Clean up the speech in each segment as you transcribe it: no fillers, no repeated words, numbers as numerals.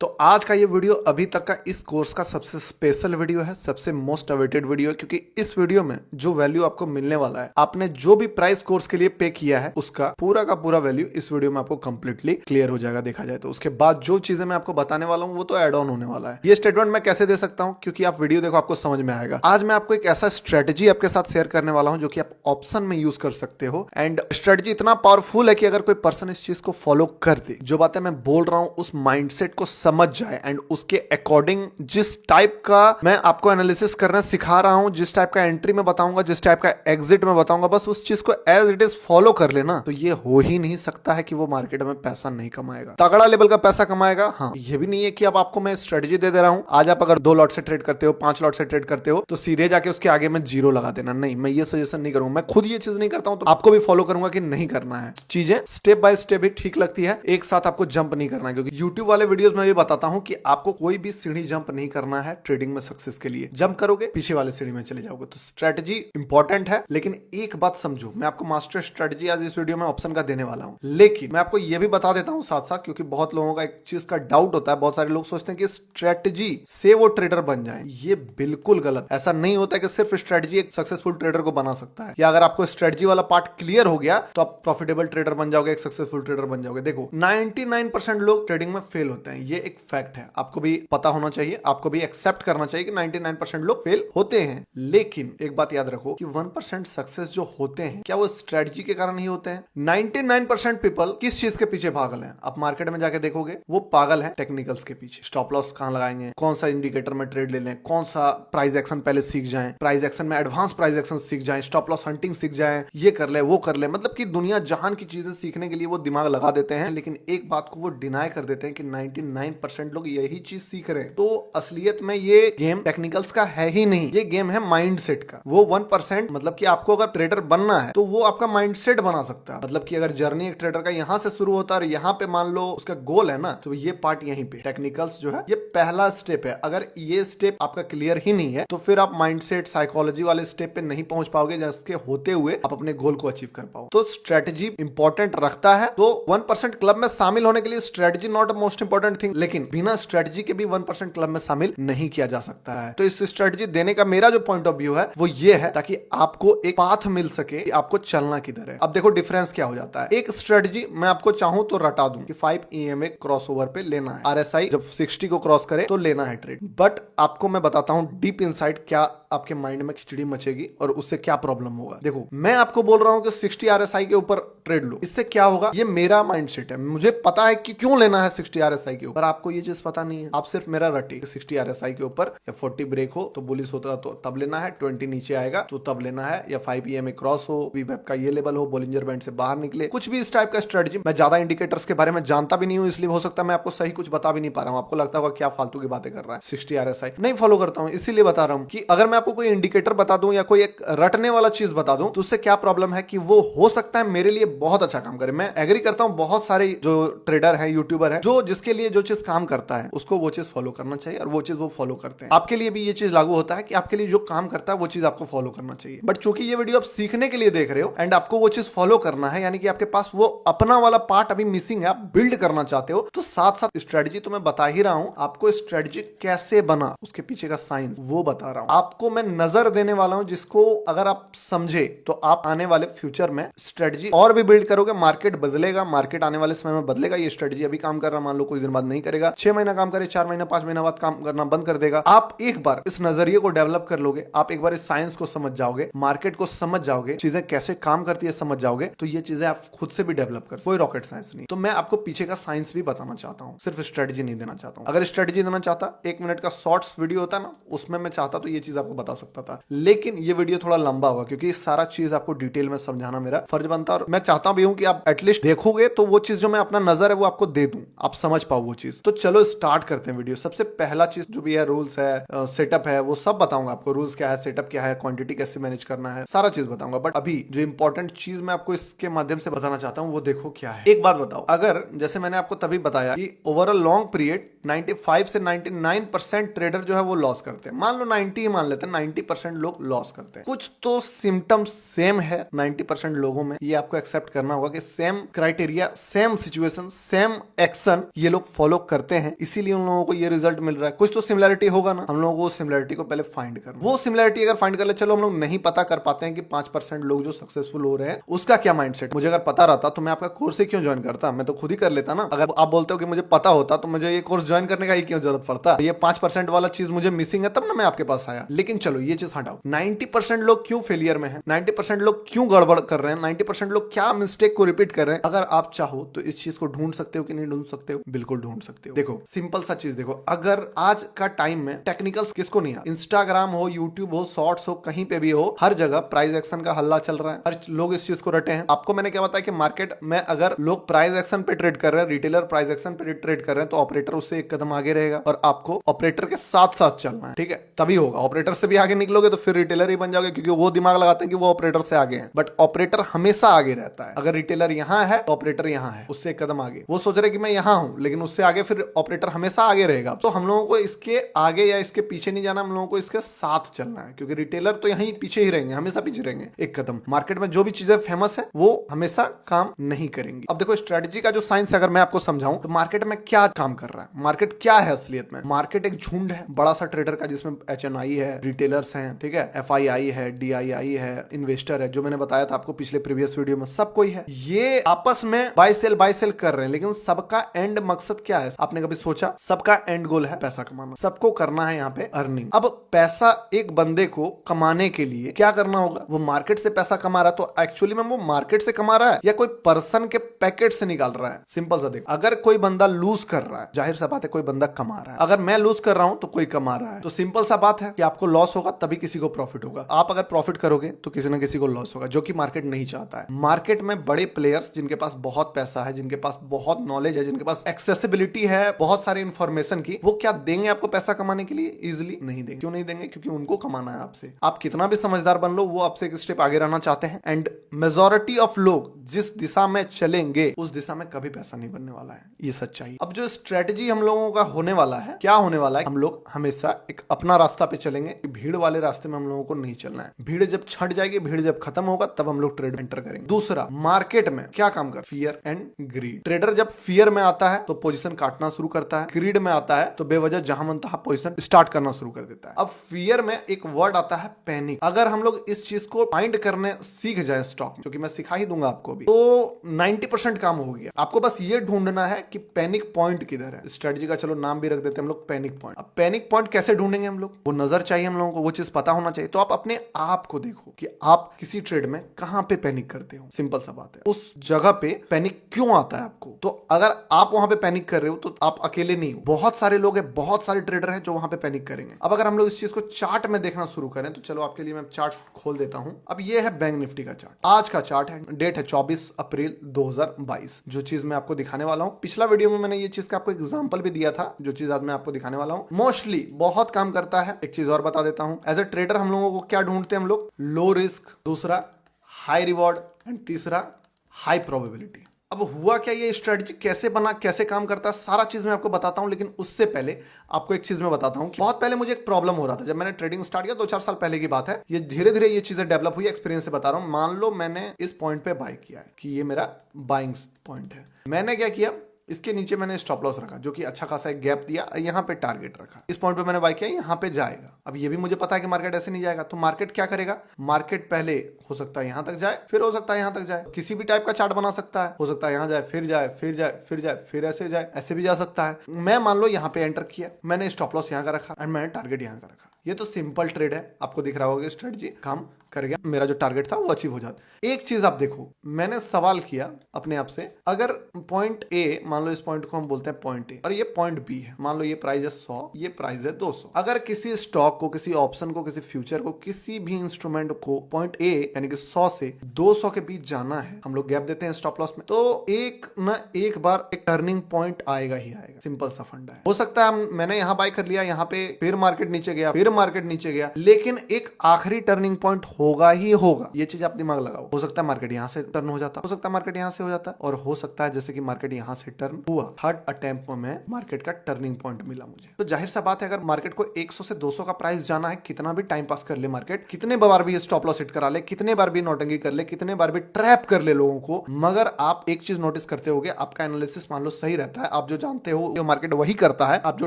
तो आज का ये वीडियो अभी तक का इस कोर्स का सबसे स्पेशल वीडियो है, सबसे मोस्ट अवेटेड वीडियो है, क्योंकि इस वीडियो में जो वैल्यू आपको मिलने वाला है, आपने जो भी प्राइस कोर्स के लिए पे किया है उसका पूरा का पूरा वैल्यू इस वीडियो में आपको कंप्लीटली क्लियर हो जाएगा। देखा जाए तो उसके बाद जो चीजें मैं आपको बताने वाला हूँ वो तो एड ऑन होने वाला है। ये स्टेटमेंट मैं कैसे दे सकता हूँ, क्योंकि आप वीडियो देखो आपको समझ में आएगा। आज मैं आपको एक ऐसा स्ट्रेटेजी आपके साथ शेयर करने वाला हूँ जो कि आप ऑप्शन में यूज कर सकते हो। एंड स्ट्रेटेजी इतना पावरफुल है कि अगर कोई पर्सन इस चीज को फॉलो कर दे, जो बातें मैं बोल रहा हूँ उस माइंडसेट को समझ जाए एंड उसके अकॉर्डिंग जिस टाइप का मैं आपको एनालिसिस करना सिखा रहा हूं, जिस टाइप का एंट्री में बताऊंगा, जिस टाइप का एग्जिट में बताऊंगा, बस उस चीज को एज इट इज फॉलो कर लेना, तो ये हो ही नहीं सकता है कि वो मार्केट में पैसा नहीं कमाएगा, तगड़ा लेवल का पैसा कमाएगा। हाँ, ये भी नहीं है कि अब आपको मैं स्ट्रेटेजी दे रहा हूं, आज आप अगर 2 लॉट से ट्रेड करते हो, 5 लॉट से ट्रेड करते हो, तो सीधे जाके उसके आगे में 0 लगा देना। नहीं, मैं ये सजेशन नहीं करूंगा, मैं खुद ये चीज नहीं करता हूं, तो आपको भी फॉलो करूंगा कि नहीं करना है। चीजें स्टेप बाय स्टेप ही ठीक लगती है, एक साथ आपको जंप नहीं करना है, क्योंकि यूट्यूब वाले वीडियोस में भी बताता हूं कि आपको कोई भी सीढ़ी जंप नहीं करना है ट्रेडिंग में सक्सेस के लिए। जंप करोगे पीछे वाले सीढ़ी में चले जाओगे। तो स्ट्रेटजी इंपॉर्टेंट है, लेकिन एक बात समझो, मैं आपको मास्टर स्ट्रेटजी आज इस वीडियो में ऑप्शन का देने वाला हूं, लेकिन मैं आपको यह भी बता देता हूं साथ साथ, क्योंकि बहुत लोगों का एक चीज का डाउट होता है, बहुत सारे लोग सोचते हैं कि स्ट्रेटजी से वो ट्रेडर बन जाए। ये बिल्कुल गलत। ऐसा नहीं होता है कि सिर्फ स्ट्रेटजी एक सक्सेसफुल ट्रेडर को बना सकता है, या अगर आपको स्ट्रेटजी वाला पार्ट क्लियर हो गया तो आप प्रॉफिटेबल ट्रेडर बन जाओगे, एक सक्सेसफुल ट्रेडर बन जाओगे। देखो 99% लोग ट्रेडिंग में फेल होते हैं, ये एक फैक्ट है, आपको भी पता होना चाहिए, आपको भी एक्सेप्ट करना चाहिए कि 99% लोग फेल होते हैं। लेकिन एक बात याद रखो कि 1% सक्सेस जो होते हैं, क्या वो स्ट्रेटजी के कारण ही होते हैं? 99% पीपल किस चीज के पीछे पागल हैं? आप मार्केट में जाके देखोगे वो पागल है टेक्निकल्स के पीछे। स्टॉप लॉस कहां लगाएंगे, कौन सा इंडिकेटर में ट्रेड ले लें, कौन सा प्राइस एक्शन पहले सीख जाएं, प्राइस एक्शन में एडवांस प्राइस एक्शन सीख जाएं, स्टॉप लॉस हंटिंग सीख जाएं, ये कर ले वो कर ले, मतलब कि दुनिया जहान की चीजें सीखने के लिए वो दिमाग लगा देते हैं, लेकिन एक बात को वो डिनाई कर देते हैं कि 99% लोग यही चीज सीख रहे हैं। तो असलियत में ये गेम टेक्निकल्स का है ही नहीं, ये गेम है माइंडसेट का। वो 1%, मतलब कि आपको अगर ट्रेडर बनना है तो वो आपका माइंडसेट बना सकता है। मतलब कि अगर जर्नी एक ट्रेडर का यहां से शुरू होता है और यहां पे मान लो उसका गोल है ना, तो ये पार्ट यहीं पे टेक्निकल्स जो है ये पहला स्टेप है। अगर ये स्टेप आपका क्लियर ही नहीं है तो फिर आप माइंडसेट साइकोलॉजी वाले स्टेप पे नहीं पहुंच पाओगे, जिसके होते हुए आप अपने गोल को अचीव कर पाओ। तो स्ट्रेटजी इंपॉर्टेंट रखता है। तो 1% क्लब में शामिल होने के लिए strategy not a most important thing, लेकिन बिना स्ट्रेटजी के भी 1% क्लब में शामिल नहीं किया जा सकता है। तो इस स्ट्रेटजी देने का मेरा जो पॉइंट ऑफ व्यू है वो ये है, ताकि आपको एक पाथ मिल सके कि आपको चलना किधर है। अब देखो डिफरेंस क्या हो जाता है। एक स्ट्रेटजी मैं आपको चाहूं तो रटा दूं कि 5 EMA क्रॉसओवर पे लेना है, RSI जब 60 को क्रॉस करे तो लेना है ट्रेड। बट आपको मैं बताता हूं डीप इनसाइड क्या आपके माइंड में खिचड़ी मचेगी और उससे क्या प्रॉब्लम होगा। देखो मैं आपको बोल रहा हूं कि 60 RSI के ऊपर ट्रेड लो, इससे क्या होगा, ये मेरा माइंडसेट है, मुझे पता है कि क्यों लेना है 60 RSI के ऊपर। आपको ये चीज पता नहीं है, आप सिर्फ मेरा रटी 60 RSI के ऊपर या 40 ब्रेक हो तो बुलिश होता तो तब लेना है, 20 नीचे आएगा तो तब लेना है, या 5 EMA क्रॉस हो, वीवेब का ये लेवल हो, बोलिंजर बैंड से बाहर निकले, कुछ भी इस टाइप का स्ट्रेटजी। मैं ज्यादा इंडिकेटर्स के बारे में जानता भी नहीं हूं, इसलिए हो सकता है मैं आपको सही कुछ बता भी नहीं पा रहा हूं, आपको लगता होगा क्या फालतू की बातें कर रहा है। 60 RSI नहीं फॉलो करता हूं, इसीलिए बता रहा हूं कि अगर मैं आपको कोई इंडिकेटर बता दूं या कोई एक रटने वाला चीज बता दूं तो उससे क्या प्रॉब्लम है कि वो हो सकता है मेरे लिए बहुत अच्छा काम करे। मैं एग्री करता हूं, बहुत सारे जो ट्रेडर है, यूट्यूबर है, जो जिसके लिए जो चीज काम करता है उसको वो चीज फॉलो करना चाहिए और वो चीज वो फॉलो करते हैं। आपके लिए भी ये चीज लागू होता है कि आपके लिए जो काम करता है वो चीज आपको फॉलो करना चाहिए। बट चूंकि ये वीडियो आप सीखने के लिए देख रहे हो एंड आपको वो चीज फॉलो करना है, यानी कि आपके पास वो अपना वाला पार्ट अभी मिसिंग है, आप बिल्ड करना चाहते हो, तो साथ साथ स्ट्रेटजी तो मैं बता ही रहा हूं, आपको स्ट्रेटजी कैसे बना उसके पीछे का साइंस वो बता रहा हूं। आपको मैं नजर देने वाला हूं जिसको अगर आप समझे तो आप आने वाले फ्यूचर में स्ट्रेटजी और भी बिल्ड करोगे। मार्केट बदलेगा, मार्केट आने वाले समय में बदलेगा, ये स्ट्रेटजी अभी काम कर रहा मान लो कुछ दिन बाद नहीं करेगा, 6 महीना काम करे, 4 महीना 5 महीना बाद काम करना बंद कर देगा। आप एक बार इस नजरिए को डेवलप कर लोगे, आप एक बार इस साइंस को समझ जाओगे, मार्केट को समझ जाओगे, चीजें कैसे काम करती है समझ जाओगे, तो ये चीजें आप खुद से भी डेवलप कर, कोई रॉकेट साइंस नहीं। तो मैं आपको पीछे का साइंस भी बताना चाहता हूं, सिर्फ स्ट्रेटजी नहीं देना चाहता हूं। अगर स्ट्रेटजी देना चाहता 1 मिनट का शॉर्ट्स वीडियो होता ना, उसमें मैं चाहता तो ये चीज आपको बता सकता था, लेकिन ये वीडियो थोड़ा लंबा होगा क्योंकि सारा चीज आपको डिटेल में समझाना मेरा फर्ज बनता है, और मैं चाहता भी हूं कि आप एटलीस्ट देखोगे तो वो चीज जो मैं अपना नजर है वो आपको दे दूं, आप समझ पाओ वो चीज। तो चलो स्टार्ट करते हैं वीडियो। सबसे पहला चीज जो भी है रूल्स है, सेटअप है, वो सब बताऊंगा आपको। रूल्स क्या है, सेटअप क्या है, क्वांटिटी कैसे मैनेज करना है, सारा चीज बताऊंगा। बट अभी जो इंपॉर्टेंट चीज मैं आपको इसके माध्यम से बताना चाहता हूं वो देखो क्या है। एक बात बताओ, अगर जैसे मैंने आपको तभी बताया कि ओवर अ लॉन्ग पीरियड 95 से 99% ट्रेडर जो है वो लॉस करते हैं, मान लो 90 ही मान लेते हैं, 90% लोग लॉस करते हैं। कुछ तो सिम्टम्स सेम है 90% लोगों में, ये आपको एक्सेप्ट करना होगा कि same criteria, same situation, same action ये लोग फॉलो वर्क करते हैं, इसीलिए उन लोगों को ये रिजल्ट मिल रहा है। कुछ तो सिमिलरिटी होगा ना, हम लोगों को सिमिलरिटी को पहले फाइंड करना। वो सिमिलरिटी अगर फाइंड कर ले, चलो हम लोग नहीं पता कर पाते हैं कि 5% लोग जो सक्सेसफुल हो रहे हैं उसका क्या माइंडसेट। मुझे अगर पता रहता तो मैं आपका कोर्स ही क्यों ज्वाइन करता, मैं तो खुद ही कर लेता ना। अगर आप बोलते हो कि मुझे पता होता तो मुझे ये कोर्स ज्वाइन करने का ही क्यों जरूरत पड़ता। ये 5% वाला चीज मुझे मिसिंग है, तब ना मैं आपके पास आया। लेकिन चलो ये चीज हटाओ, 90% लोग क्यों फेलियर में है, 90% लोग क्यों गड़बड़ कर रहे हैं, 90% लोग क्या मिस्टेक को रिपीट कर रहे हैं। अगर आप चाहो तो इस चीज को ढूंढ सकते हो कि नहीं ढूंढ सकते हो, बिल्कुल ढूंढ सकते हो। देखो सिंपल सा चीज देखो, अगर आज का टाइम में टेक्निकल्स किसको नहीं आता, इंस्टाग्राम हो, यूट्यूब हो, शॉर्ट्स हो, कहीं पे भी हो, हर जगह प्राइस एक्शन का हल्ला चल रहा है, हर लोग इस चीज को रटे हैं। आपको मैंने क्या बताया कि मार्केट में अगर लोग प्राइस एक्शन पे ट्रेड कर रहे हैं, रिटेलर प्राइस एक्शन पे ट्रेड कर रहे हैं, तो ऑपरेटर उससे एक कदम आगे रहेगा और आपको ऑपरेटर के साथ साथ चलना है, ठीक है, तभी होगा। ऑपरेटर से भी आगे निकलोगे तो फिर रिटेलर ही बन जाओगे, क्योंकि वो दिमाग लगाते हैं कि वो ऑपरेटर से आगे हैं, बट ऑपरेटर हमेशा आगे रहता है। अगर रिटेलर यहां है तो ऑपरेटर यहां है, उससे एक कदम आगे। वो सोच रहे कि मैं यहां हूं, लेकिन उससे आगे फिर ऑपरेटर हमेशा आगे रहेगा। तो हम लोगों को इसके आगे या इसके पीछे नहीं जाना, हम लोगों को इसके साथ चलना है, क्योंकि रिटेलर तो यहीं पीछे ही रहेंगे, हमेशा पीछे रहेंगे एक कदम। मार्केट में जो भी चीजें फेमस है वो हमेशा काम नहीं करेंगी। अब देखो स्ट्रेटजी का जो साइंस अगर मैं आपको समझाऊं तो मार्केट में क्या काम कर रहा है, मार्केट क्या है असलियत में। मार्केट एक झुंड है बड़ा सा ट्रेडर का, जिसमें HNI है, रिटेलर्स हैं, ठीक है, FII है, DII है, इन्वेस्टर है, जो मैंने बताया था आपको पिछले प्रीवियस वीडियो में, सब कोई है। ये आपस में बाय सेल कर रहे हैं, लेकिन सबका एंड मकसद क्या है, आपने कभी सोचा? सबका एंड गोल है पैसा कमाना, सबको करना है यहाँ पे अर्निंग। अब पैसा एक बंदे को कमाने के लिए क्या करना होगा, वो मार्केट से पैसा कमा रहा है, तो एक्चुअली में वो मार्केट से कमा रहा है या कोई पर्सन के पैकेट से निकाल रहा है। सिंपल सा देखो, अगर कोई बंदा लूज कर रहा है, जाहिर सा बात है कोई बंदा कमा रहा है। अगर मैं लूज कर रहा हूं तो कोई कमा रहा है, तो सिंपल सा बात है कि आपको लॉस होगा तभी किसी को प्रॉफिट होगा। आप अगर प्रॉफिट करोगे तो किसी ना किसी को लॉस होगा, जो कि मार्केट नहीं चाहता है। मार्केट में बड़े प्लेयर्स जिनके पास बहुत पैसा है, जिनके पास बहुत नॉलेज है, जिनके पास एक्सेसिबिलिटी है बहुत सारी इंफॉर्मेशन की, वो क्या देंगे आपको पैसा कमाने के लिए? इजिली नहीं देंगे। क्यों नहीं देंगे? क्योंकि उनको कमाना है आपसे। आप कितना भी समझदार बन लो, वो आपसे एक स्टेप आगे रहना चाहते हैं। एंड मेजॉरिटी ऑफ लोग जिस दिशा में चलेंगे उस दिशा में कभी पैसा नहीं बनने वाला है, ये सच्चाई। अब जो स्ट्रेटजी हम लोगों का होने वाला है, क्या होने वाला है, हम लोग हमेशा एक अपना रास्ता पे चलेंगे, भीड़ वाले रास्ते में हम लोगों को नहीं चलना है। भीड़ जब छट जाएगी, भीड़ जब खत्म होगा, तब हम लोग ट्रेड एंटर करेंगे। दूसरा, मार्केट में क्या काम कर, फियर एंड ग्रीड। ट्रेडर जब फियर में आता है तो पोजीशन काटना शुरू करता है, ग्रीड में आता है तो बेवजह जहां मन तहां पोजीशन स्टार्ट करना शुरू कर देता है। अब फियर में एक वर्ड आता है पैनिक। अगर हम लोग इस चीज को फाइंड करने सीख जाए स्टॉक, जो कि मैं सिखा ही दूंगा आपको भी, तो 90% काम हो गया। आपको बस ये ढूंढना है कि पैनिक पॉइंट किधर है। स्ट्रेटजी का चलो नाम भी रख देते हैं हम लोग, पैनिक पॉइंट। अब पैनिक पॉइंट कैसे ढूंढेंगे हम लोग? वो नजर चाहिए हम लोगों को, वो चीज पता होना चाहिए। तो आप अपने आप को देखो कि आप किसी ट्रेड में कहां पे पैनिक करते हो। सिंपल सा बात है, उस जगह पे पैनिक क्यों आता है आपको। तो अगर आप वहां पे पैनिक कर रहे हो तो आप अकेले नहीं हो, बहुत सारे लोग हैं, बहुत सारे ट्रेडर हैं जो वहां पे पैनिक करेंगे। अब अगर हम लोग इस चीज को चार्ट में देखना शुरू करें तो चलो आपके लिए मैं चार्ट खोल देता हूं। अब ये है बैंक निफ्टी का चार्ट, आज का चार्ट है, डेट है 24 अप्रैल 2022। जो चीज मैं आपको दिखाने वाला हूं, पिछला वीडियो में मैंने ये चीज का आपको एग्जांपल भी दिया था, जो चीज आज मैं आपको दिखाने वाला हूं मोस्टली बहुत काम करता है। एक चीज और बता देता हूं, एज ए ट्रेडर हम लोगों को क्या ढूंढते हैं हम लोग? लो रिस्क, दूसरा हाई रिवॉर्ड एंड तीसरा हाई प्रोबेबिलिटी। अब हुआ क्या, ये स्ट्रेटजी कैसे बना, कैसे काम करता है, सारा चीज मैं आपको बताता हूं। लेकिन उससे पहले आपको एक चीज मैं बताता हूं कि बहुत पहले मुझे एक प्रॉब्लम हो रहा था। जब मैंने ट्रेडिंग स्टार्ट किया 2-4 साल पहले की बात है, ये धीरे धीरे ये चीजें डेवलप हुई, एक्सपीरियंस से बता रहा हूं। मान लो मैंने इस पॉइंट पे बाय किया है कि ये मेरा बाइंग पॉइंट है। मैंने क्या किया, इसके नीचे मैंने स्टॉप लॉस रखा, जो कि अच्छा खासा एक गैप दिया, यहाँ पे टारगेट रखा। इस पॉइंट पे मैंने बाय किया, यहाँ पे जाएगा। अब ये भी मुझे पता है कि मार्केट ऐसे नहीं जाएगा, तो मार्केट क्या करेगा, मार्केट पहले हो सकता है यहाँ तक जाए, फिर हो सकता है यहाँ तक जाए। किसी भी टाइप का चार्ट बना सकता है, हो सकता है यहाँ जाए, फिर जाए, फिर जाए, फिर जाए, फिर ऐसे जाए, ऐसे भी जा सकता है। मैं मान लो यहाँ पे एंटर किया, मैंने स्टॉप लॉस यहाँ का रखा एंड मैंने टारगेट यहाँ का रखा। ये तो सिंपल ट्रेड है, आपको दिख रहा होगा स्ट्रेटजी काम कर गया, मेरा जो टारगेट था वो अचीव हो जाता। एक चीज आप देखो, मैंने सवाल किया अपने आप से, अगर पॉइंट ए, मान लो इस पॉइंट को हम बोलते हैं पॉइंट ए, और ये पॉइंट बी है, मान लो ये प्राइस है 100, ये प्राइस है 200। अगर किसी स्टॉक को, किसी ऑप्शन को, किसी फ्यूचर को, किसी भी इंस्ट्रूमेंट को पॉइंट ए यानी कि 100 से 200 के बीच जाना है, हम लोग गैप देते हैं स्टॉप लॉस में, तो एक ना एक बार एक टर्निंग पॉइंट आएगा ही आएगा। सिंपल सा फंडा है। हो सकता है मैंने यहाँ बाय कर लिया, यहाँ पे फिर मार्केट नीचे गया, फिर मार्केट नीचे गया, लेकिन एक आखिरी टर्निंग पॉइंट होगा ही होगा, ये चीज आप दिमाग लगाओ। हो सकता है मार्केट यहाँ से टर्न हो जाता, हो सकता है मार्केट यहाँ से हो जाता, और हो सकता है जैसे कि मार्केट यहाँ से टर्न हुआ, थर्ड अटेम्प्ट में मार्केट का टर्निंग पॉइंट मिला मुझे। तो जाहिर सा बात है अगर मार्केट को 100 से 200 का प्राइस जाना है, कितना भी टाइम पास कर ले मार्केट, कितने बार भी स्टॉप लॉस हिट करा ले, कितने बार भी नोटंकी कर ले, कितने बार भी ट्रैप कर ले लोगों को, मगर आप एक चीज नोटिस करते होगे, आपका एनालिसिस मान लो सही रहता है, आप जो जानते हो जो मार्केट वही करता है, आप जो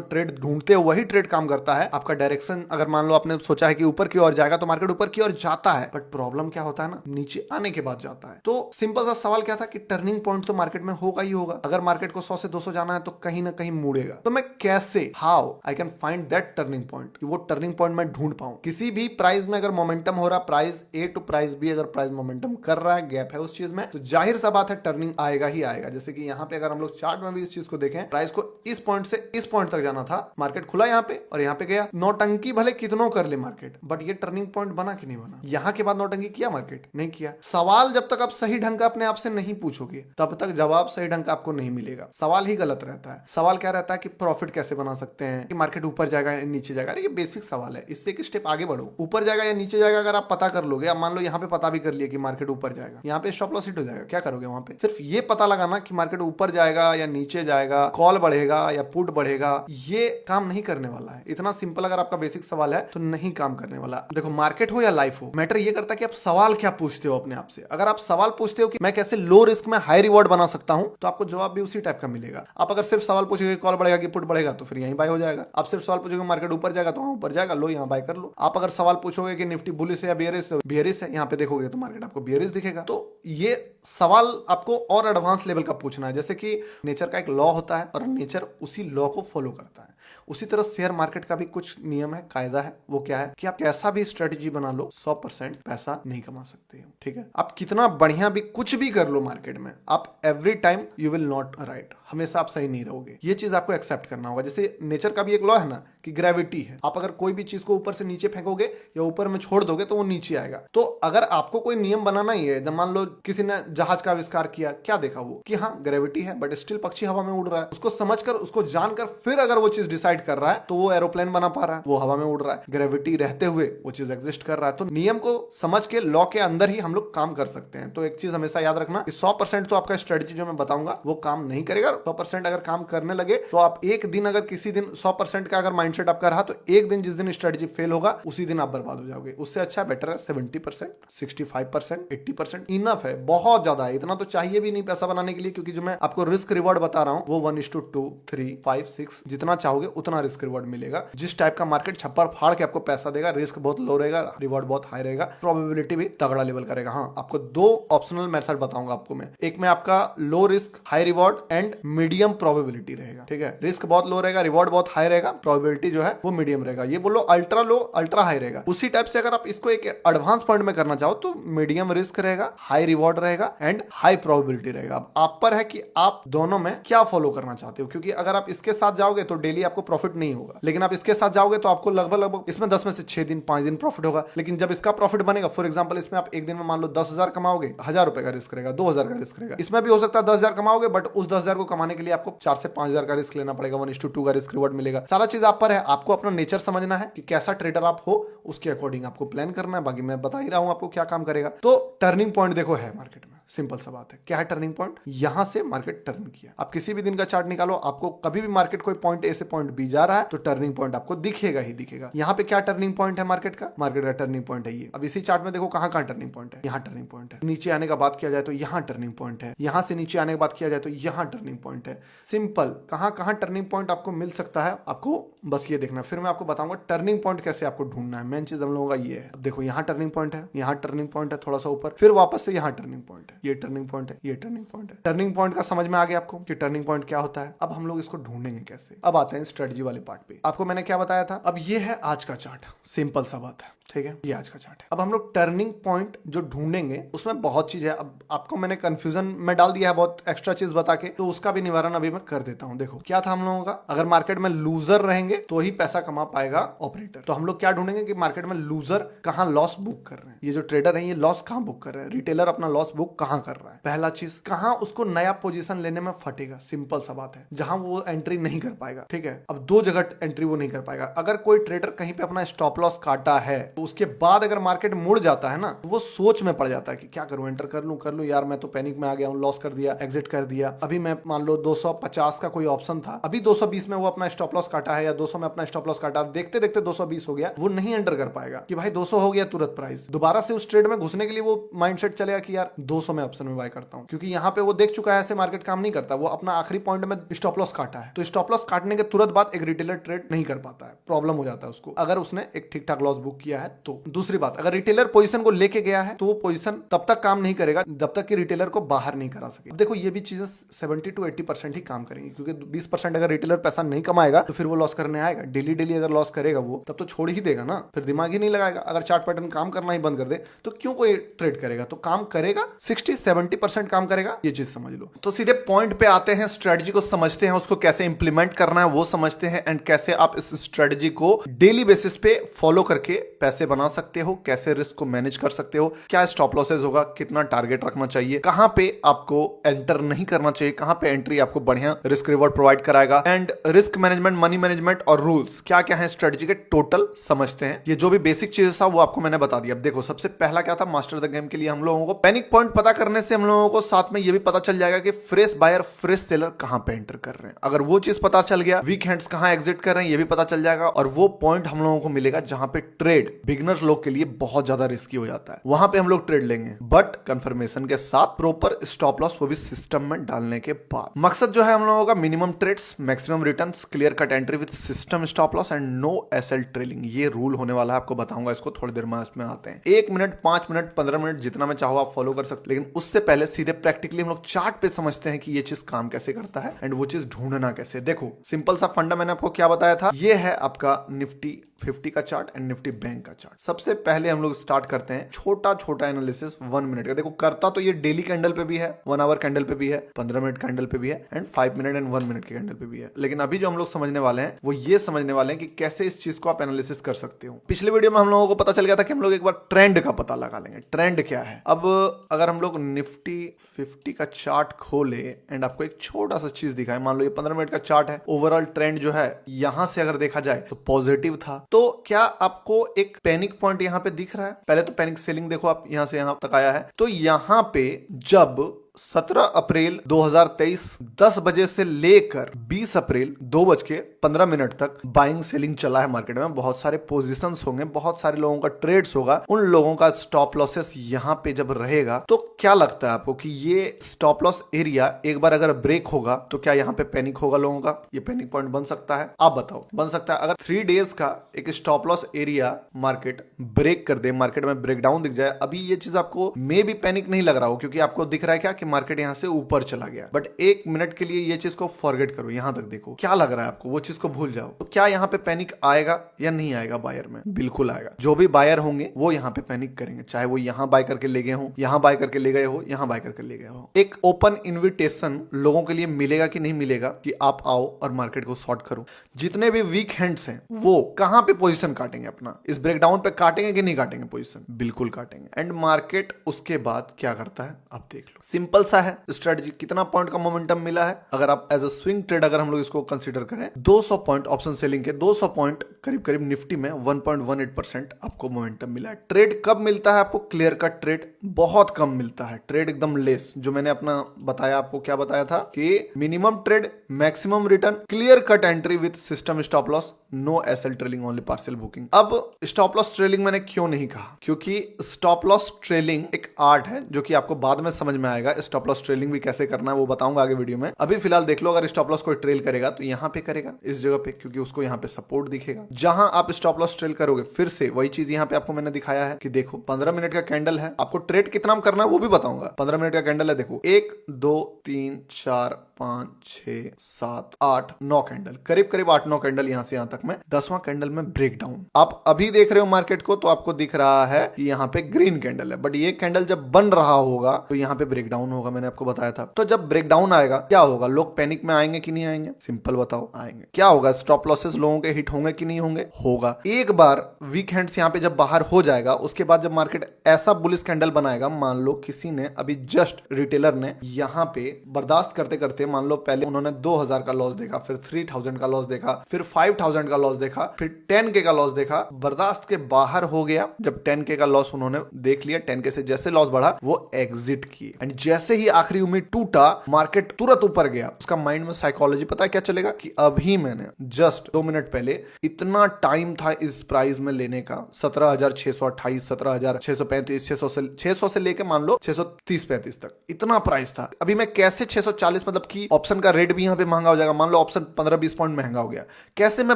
ट्रेड ढूंढते हो वही ट्रेड काम करता है। आपका डायरेक्शन अगर मान लो आपने सोचा है कि ऊपर की ओर जाएगा, तो मार्केट ऊपर की ओर जाता है, बट प्रॉब्लम क्या होता है ना, नीचे आने के बाद जाता है। तो सिंपल सा सवाल क्या था कि टर्निंग पॉइंट तो मार्केट में होगा ही होगा। अगर मार्केट को 100 से 200 जाना है तो कहीं ना कहीं मुड़ेगा। तो मैं कैसे, how I can find that turning point, कि वो टर्निंग पॉइंट मैं ढूंढ पाऊं। किसी भी प्राइस में अगर मोमेंटम हो रहा, price A to price B, अगर प्राइस मोमेंटम कर रहा है, गैप है उस चीज में, तो जाहिर सा बात है टर्निंग आएगा ही आएगा। जैसे कि यहाँ पे अगर हम लोग चार्ट में भी इस चीज को देखें, प्राइस को इस पॉइंट से इस पॉइंट तक जाना था, मार्केट खुला यहाँ पे और यहाँ पे गया, नौटंकी भले कितनों कर ले मार्केट, बट ये टर्निंग पॉइंट बना कि नहीं बना। यहाँ के बाद नौटंकी किया मार्केट, नहीं किया। सवाल जब तक आप सही ढंग का अपने आप से नहीं पूछोगे, तब तक जवाब सही ढंग का आपको नहीं मिलेगा। सवाल ही गलत रहता है। सवाल क्या रहता है कि प्रॉफिट कैसे बना सकते हैं, कि मार्केट ऊपर जाएगा या नीचे जाएगा। ये बेसिक सवाल है, इससे एक स्टेप आगे बढ़ो। ऊपर जाएगा या नीचे जाएगा अगर आप पता कर लोगे, अब मान लो यहाँ पे पता भी कर लिया कि मार्केट ऊपर जाएगा, यहाँ पे स्टॉप लॉस हिट हो जाएगा, क्या करोगे वहां पे? सिर्फ ये पता लगाना कि मार्केट ऊपर जाएगा या नीचे जाएगा, कॉल बढ़ेगा या पुट बढ़ेगा, ये काम नहीं करने वाला है। इतना सिंपल अगर आपका बेसिक सवाल है तो नहीं काम करने वाला। देखो मार्केट हो या लाइफ हो, मैटर ये करता है कि आप सवाल क्या पूछते हो अपने आप से। अगर आप सवाल पूछते हो कि मैं कैसे लो रिस्क में हाई रिवॉर्ड बना सकता हूं, तो आपको जवाब भी उसी टाइप का मिलेगा। आप अगर सिर्फ सवाल पूछोगे कॉल बढ़ेगा कि पुट बढ़ेगा, तो फिर यहीं बाय हो जाएगा। आप सिर्फ सवाल पूछोगे मार्केट ऊपर जाएगा, तो वहां ऊपर जाएगा, लो यहाँ बाय कर लो। आप अगर सवाल पूछोगे कि निफ्टी बुलिश है या बियरिश है, यहाँ पे देखोगे तो मार्केट आपको बियरिश दिखेगा। तो ये सवाल आपको और एडवांस लेवल का पूछना है। जैसे कि नेचर का एक लॉ होता है और नेचर उसी लॉ को फॉलो करता है, उसी तरह शेयर मार्केट का भी कुछ नियम है, कायदा है। वो क्या है कि आप कैसा भी स्ट्रेटेजी बना लो, 100% पैसा नहीं कमा सकते हो। ठीक है, आप कितना बढ़िया भी कुछ भी कर लो मार्केट में, आप every time you will not right, हमेशा आप सही नहीं रहोगे। ये चीज आपको एक्सेप्ट करना होगा। जैसे नेचर का भी एक लॉ है ना कि ग्रेविटी है, आप अगर कोई भी चीज को ऊपर से नीचे फेंकोगे या ऊपर में छोड़ दोगे तो वो नीचे आएगा। तो अगर आपको कोई नियम बनाना ही है, मान लो किसी ने जहाज का आविष्कार किया, क्या देखा वो कि हाँ ग्रेविटी है, बट स्टिल पक्षी हवा में उड़ रहा है। उसको समझकर, उसको जानकर फिर अगर वो चीज डिसाइड कर रहा है, तो वो एरोप्लेन बना पा रहा है, वो हवा में उड़ रहा है। ग्रेविटी रहते हुए वो चीज एग्जिस्ट कर रहा है। तो नियम को समझ के लॉ के अंदर ही हम लोग काम कर सकते हैं। तो एक चीज हमेशा याद रखना कि 100% तो आपका स्ट्रेटेजी जो मैं बताऊंगा वो काम नहीं करेगा। 100% अगर काम करने लगे तो आप एक दिन, अगर किसी दिन 100% का अगर माइंडसेट आपका रहा, तो एक दिन जिस दिन स्ट्रेटेजी फेल होगा उसी दिन आप बर्बाद हो जाओगे। उससे अच्छा बेटर है 70%, 65%, 80% इनफ है, बहुत ज्यादा है। इतना तो चाहिए भी नहीं पैसा बनाने के लिए, क्योंकि जो मैं आपको रिस्क रिवॉर्ड बता रहा हूं वो 1:2, 3, 5, 6 जितना चाहोगे उतना रिस्क रिवॉर्ड मिलेगा। जिस टाइप का मार्केट छप्पर फाड़ के आपको पैसा देगा, रिस्क बहुत लो रहेगा, रिवॉर्ड बहुत हाई रहेगा, प्रोबेबिलिटी भी तगड़ा लेवल करेगा। हाँ, आपको दो ऑप्शनल मेथड बताऊंगा आपको मैं। एक में आपका low risk high reward and medium probability रहेगा। ठीक है, रिस्क बहुत लो रहेगा, रिवॉर्ड बहुत हाई रहेगा, प्रोबेबिलिटी जो है वो मीडियम रहेगा। ये बोलो अल्ट्रा लो, अल्ट्रा हाई रहेगा। उसी टाइप से अगर आप इसको एक एडवांस पॉइंट में करना चाहो तो मीडियम रिस्क रहेगा, हाई रिवॉर्ड रहेगा एंड हाई प्रोबेबिलिटी रहेगा। अब आप पर है कि आप दोनों में क्या फॉलो करना चाहते हो, क्योंकि अगर आप इसके साथ जाओगे तो डेली आपको प्रॉफिट नहीं होगा, लेकिन आप इसके साथ जाओगे तो आपको लगभग इसमें 10 में से 6 दिन 5 दिन प्रॉफिट होगा। लेकिन जब इसका प्रॉफिट बनेगा, फॉर एग्जांपल इसमें आप एक दिन में मान लो 10,000 कमाओगे, 1,000 रुपए का रिस्क रहेगा, 2,000 का रिस्क रहेगा। इसमें भी हो सकता है 10,000 कमाओगे, बट उस 10,000 को कमाने के लिए आपको 4 से 5,000 का रिस्क लेना पड़ेगा, 1:2 का रिस्क रिवॉर्ड मिलेगा। सारा चीज आप पर है, आपको अपना नेचर समझना है कि कैसा ट्रेडर आप हो, उसके अकॉर्डिंग आपको प्लान करना है। बाकी मैं बता ही रहा हूं आपको क्या काम करेगा। तो टर्निंग पॉइंट देखो है मार्केट में, सिंपल सा बात है। क्या है टर्निंग पॉइंट? यहां से मार्केट टर्न किया। आप किसी भी दिन का चार्ट निकालो, आपको कभी भी मार्केट कोई पॉइंट ए से पॉइंट बी जा रहा है तो टर्निंग पॉइंट आपको दिखेगा ही दिखेगा। यहाँ पे क्या टर्निंग पॉइंट है मार्केट का? मार्केट का टर्निंग पॉइंट है ये। अब इसी चार्ट में देखो कहां टर्निंग पॉइंट है, यहाँ टर्निंग पॉइंट है। नीचे आने का बात किया जाए तो यहाँ टर्निंग पॉइंट है, यहां से नीचे आने की बात किया जाए तो यहाँ टर्निंग पॉइंट है। सिंपल, कहां टर्निंग पॉइंट आपको मिल सकता है, आपको बस ये देखना। फिर मैं आपको बताऊंगा टर्निंग पॉइंट कैसे आपको ढूंढना है। मेन चीज हम लोगों का ये है। देखो यहाँ टर्निंग पॉइंट है, यहाँ टर्निंग पॉइंट है, थोड़ा सा ऊपर, फिर वापस से यहाँ टर्निंग पॉइंट है, ये टर्निंग पॉइंट है, ये टर्निंग पॉइंट है। टर्निंग पॉइंट का समझ में आ गया आपको कि टर्निंग पॉइंट क्या होता है। अब हम लोग इसको ढूंढेंगे कैसे। अब आते हैं स्ट्रेटजी वाले पार्ट पे। आपको मैंने क्या बताया था, अब ये है आज का चार्ट, सिंपल सा बात है। ठीक है, ये आज का चार्ट है। अब हम लोग टर्निंग पॉइंट जो ढूंढेंगे उसमें बहुत चीज है। अब आपको मैंने कंफ्यूजन में डाल दिया है बहुत एक्स्ट्रा चीज बता के, तो उसका भी निवारण अभी मैं कर देता हूं। देखो क्या था हम लोगों का, अगर मार्केट में लूजर रहेंगे तो ही पैसा कमा पाएगा ऑपरेटर। तो हम लोग क्या ढूंढेंगे कि मार्केट में लूजर कहां लॉस बुक कर रहे हैं। ये जो ट्रेडर है ये लॉस कहां बुक कर रहे हैं, रिटेलर अपना लॉस बुक कहां कहां कर रहा है। पहला चीज, कहां उसको नया पोजीशन लेने में फटेगा, सिंपल सा बात है, जहां वो एंट्री नहीं कर पाएगा। ठीक है, अब दो जगह एंट्री वो नहीं कर पाएगा। अगर कोई ट्रेडर कहीं पे अपना स्टॉप लॉस काटा है तो उसके बाद अगर मार्केट मुड़ जाता है ना, तो वो सोच में पड़ जाता है कि क्या करूं, एंटर कर लूं यार, मैं तो पैनिक में आ गया हूं, लॉस कर दिया, एग्जिट कर दिया। अभी मैं मान लो 250 का कोई ऑप्शन था, अभी 220 में वो अपना स्टॉप लॉस काटा है, या 200 में अपना स्टॉप लॉस काटा, देखते देखते 220 हो गया, वो नहीं एंटर कर पाएगा कि भाई 200 हो गया तुरंत प्राइस। दोबारा से उस ट्रेड में घुसने के लिए वो माइंडसेट चलेगा कि यार 200 में ऑप्शन में बाय करता हूं, क्योंकि यहाँ पे वो देख चुका है ऐसे मार्केट काम नहीं करता। वो अपना आखिरी पॉइंट में स्टॉप लॉस काटा है, तो स्टॉप लॉस काटने के तुरंत बाद एक रिटेलर ट्रेड नहीं कर पाता है, प्रॉब्लम हो जाता है उसको, अगर उसने एक ठीक ठाक लॉस बुक किया है तो। दूसरी बात, अगर रिटेलर पोजीशन को लेके गया है तो वो पोजीशन तब तक काम नहीं करेगा जब तक कि रिटेलर को बाहर नहीं करा सके। देखो ये भी चीजें 70 to 80% ही काम करेंगी, क्योंकि 20% अगर रिटेलर पैसा नहीं कमाएगा तो फिर वो लॉस करने आएगा। डेली डेली अगर लॉस करेगा वो, तब तो छोड़ ही देगा ना, फिर दिमाग ही नहीं लगाएगा। अगर चार्ट पैटर्न काम करना ही बंद कर दे तो क्यों कोई ट्रेड करेगा, तो काम करेगा, 60-70% काम करेगा, ये चीज समझ लो। तो सीधे पॉइंट पे आते हैं, स्ट्रेटजी को समझते हैं, उसको कैसे इंप्लीमेंट करना है वो समझते हैं, एंड कैसे आप इस स्ट्रेटजी को डेली बेसिस पे फॉलो करके पैसे बना सकते हो, कैसे रिस्क को मैनेज कर सकते हो, क्या स्टॉप लॉसेस होगा, कितना टारगेट रखना चाहिए, कहां पे आपको एंटर नहीं करना चाहिए, कहां पे एंट्री आपको बढ़िया रिस्क रिवॉर्ड प्रोवाइड कराएगा, and risk management, money management और रूल्स क्या क्या है स्ट्रेटजी के, टोटल समझते हैं। ये जो भी बेसिक चीजें था वो आपको मैंने बता दिया। अब देखो, सबसे पहला क्या था, मास्टर द गेम के लिए हम लोगों को पैनिक पॉइंट पता करने से हम लोगों को साथ में ये भी पता चल जाएगा कि फ्रेश बायर फ्रेश सेलर कहां पे एंटर कर रहे हैं। अगर वो चीज पता चल गया, वीक हैंड्स कहां एग्जिट कर रहे हैं ये भी पता चल जाएगा, और वो पॉइंट हम लोगों को मिलेगा जहां पे ट्रेड बिगिनर्स लोग के लिए बहुत ज्यादा रिस्की हो जाता है, वहां पे हम लोग ट्रेड लेंगे, बट कंफर्मेशन के साथ, प्रॉपर स्टॉप लॉस वो भी सिस्टम में डालने के बाद। मकसद जो है हम लोगों का, minimum trades, maximum returns, clear cut entry with system stop loss and no SL trailing. ये रूल होने वाला है, आपको बताऊंगा इसको थोड़ी देर में। इसमें आते हैं 1 मिनट, 5 मिनट, 15 मिनट, जितना मैं चाहो आप फॉलो कर सकते, लेकिन उससे पहले सीधे प्रैक्टिकली हम लोग चार्ट पे समझते हैं कि ये चीज काम कैसे करता है एंड वो चीज ढूंढना कैसे। देखो सिंपल सा फंडा मैंने आपको क्या बताया था, ये है आपका निफ्टी 50 का चार्ट एंड निफ्टी बैंक का चार्ट। सबसे पहले हम लोग स्टार्ट करते हैं छोटा छोटा एनालिसिस 1 मिनट का। देखो करता तो ये डेली कैंडल पे भी है, 1 आवर कैंडल पे भी है, 15 मिनट कैंडल पे भी है, एंड 5 मिनट एंड 1 मिनट के कैंडल पे भी है। लेकिन अभी जो हम लोग समझने वाले हैं वो ये समझने वाले हैं कि कैसे इस चीज को आप एनालिसिस कर सकते हो। पिछले वीडियो में हम लोगों को पता चल गया था कि हम लोग एक बार ट्रेंड का पता लगा लेंगे, ट्रेंड क्या है। अब अगर हम लोग निफ्टी 50 का चार्ट खोले एंड आपको एक छोटा सा चीज दिखाए, मान लो ये 15 मिनट का चार्ट है, ओवरऑल ट्रेंड जो है यहां से अगर देखा जाए तो पॉजिटिव था, तो क्या आपको एक पैनिक पॉइंट यहां पे दिख रहा है? पहले तो पैनिक सेलिंग देखो, आप यहां से यहां तक आया है, तो यहां पे जब 17 अप्रैल 2023 10 बजे से लेकर 20 अप्रैल 2:15 तक बाइंग सेलिंग चला है मार्केट में। बहुत सारे पोजीशंस होंगे, बहुत सारे लोगों का ट्रेड्स होगा, उन लोगों का स्टॉप लॉसेस यहां पे जब रहेगा, तो क्या लगता है आपको कि ये स्टॉप लॉस एरिया एक बार अगर ब्रेक होगा तो क्या यहां पे पैनिक होगा लोगों का? ये पैनिक पॉइंट बन सकता है? आप बताओ, बन सकता है? अगर 3 डेज का एक stop loss area market break कर दे, मार्केट में ब्रेकडाउन दिख जाए, अभी ये चीज आपको मे भी पैनिक नहीं लग रहा हो, क्योंकि आपको दिख रहा है क्या कि मार्केट यहां से ऊपर चला गया, बट 1 मिनट के लिए ये चीज को फॉरगेट करो, यहां तक देखो, क्या लग रहा है आपको, वो चीज को भूल जाओ। तो क्या यहां पे पैनिक आएगा या नहीं आएगा? बायर में बिल्कुल आएगा। जो भी बायर होंगे वो यहां पे पैनिक करेंगे, चाहे वो यहां बाय करके ले गए हो, यहां बाय करके ले गए हो, यहां बाय करके ले गए हो। एक ओपन इन्विटेशन लोगों के लिए मिलेगा कि नहीं मिलेगा कि आप आओ और मार्केट को शॉर्ट करो। जितने भी वीक हैंड्स हैं वो कहां पे पोजीशन काटेंगे अपना, इस ब्रेकडाउन पे काटेंगे कि नहीं काटेंगे पोजीशन? बिल्कुल काटेंगे। एंड मार्केट उसके बाद क्या करता है आप देख लो, सिंपल सा है स्ट्रेटजी। कितना पॉइंट का मोमेंटम मिला है? अगर आप एज अ स्विंग ट्रेड अगर हम लोग इसको कंसीडर करें, 200 पॉइंट ऑप्शन सेलिंग के, 200 पॉइंट करीब करीब निफ्टी में 1.18% आपको मोमेंटम मिला है। ट्रेड कब मिलता है आपको? क्लियर कट ट्रेड बहुत कम मिलता है, ट्रेड एकदम लेस। जो मैंने अपना बताया आपको, क्या बताया था कि minimum trade, maximum return, clear cut entry with system stop loss, no SL trailing, only partial booking. अब स्टॉप लॉस ट्रेलिंग मैंने क्यों नहीं कहा? क्योंकि स्टॉप लॉस ट्रेलिंग एक आर्ट है जो कि आपको बाद में समझ में आएगा। स्टॉप लॉस ट्रेलिंग भी कैसे करना है वो बताऊंगा आगे वीडियो में। अभी फिलहाल देख लो, अगर स्टॉप लॉस कोई ट्रेल करेगा तो यहां पे करेगा, इस जगह पे, क्योंकि उसको यहां पे सपोर्ट दिखेगा। जहां आप स्टॉप लॉस ट्रेल करोगे, फिर से वही चीज यहां पे आपको मैंने दिखाया है कि देखो 15 मिनट का कैंडल है, आपको ट्रेड कितना करना है वो भी बताऊंगा। 15 मिनट का कैंडल है, देखो 1 2 3 4 5, 6, 7, 8, 9 कैंडल, करीब करीब 8-9 कैंडल यहां से यहां तक में 10वां कैंडल में ब्रेकडाउन। आप अभी देख रहे हो मार्केट को तो आपको दिख रहा है कि यहाँ पे ग्रीन कैंडल है, बट ये कैंडल जब बन रहा होगा तो यहाँ पे ब्रेकडाउन होगा, मैंने आपको बताया था। तो जब ब्रेकडाउन आएगा क्या होगा, लोग पैनिक में आएंगे कि नहीं आएंगे? सिंपल बताओ, आएंगे। क्या होगा, स्टॉप लॉसेस लोगों के हिट होंगे कि नहीं होंगे? होगा। एक बार वीक हैंड्स यहाँ पे जब बाहर हो जाएगा, उसके बाद जब मार्केट ऐसा बुलिश कैंडल बनाएगा, मान लो किसी ने अभी जस्ट रिटेलर ने यहाँ पे बर्दाश्त करते करते, मान लो पहले उन्होंने 2000 का लॉस देखा, फिर 3000 का लॉस देखा, फिर 5000 का लॉस देखा, फिर 10K का लॉस देखा, बर्दाश्त के बाहर हो गया। जब 10K का लॉस उन्होंने देख लिया, 10K से जैसे लॉस बढ़ा वो एग्जिट किए, एंड जैसे ही आखिरी उम्मीद टूटा, मार्केट तुरंत ऊपर गया। उसका माइंड में साइकोलॉजी पता है क्या चलेगा कि अभी मैंने जस्ट 2 मिनट पहले इतना टाइम था इस प्राइस में लेने का, 17,628, 17,635, 600 से लेके मान लो 630-35 तक इतना प्राइस था। अभी मैं कैसे 640, मतलब कि ऑप्शन का रेट भी यहाँ पे महंगा हो जाएगा, मान लो ऑप्शन 15-20 पॉइंट महंगा हो गया, कैसे मैं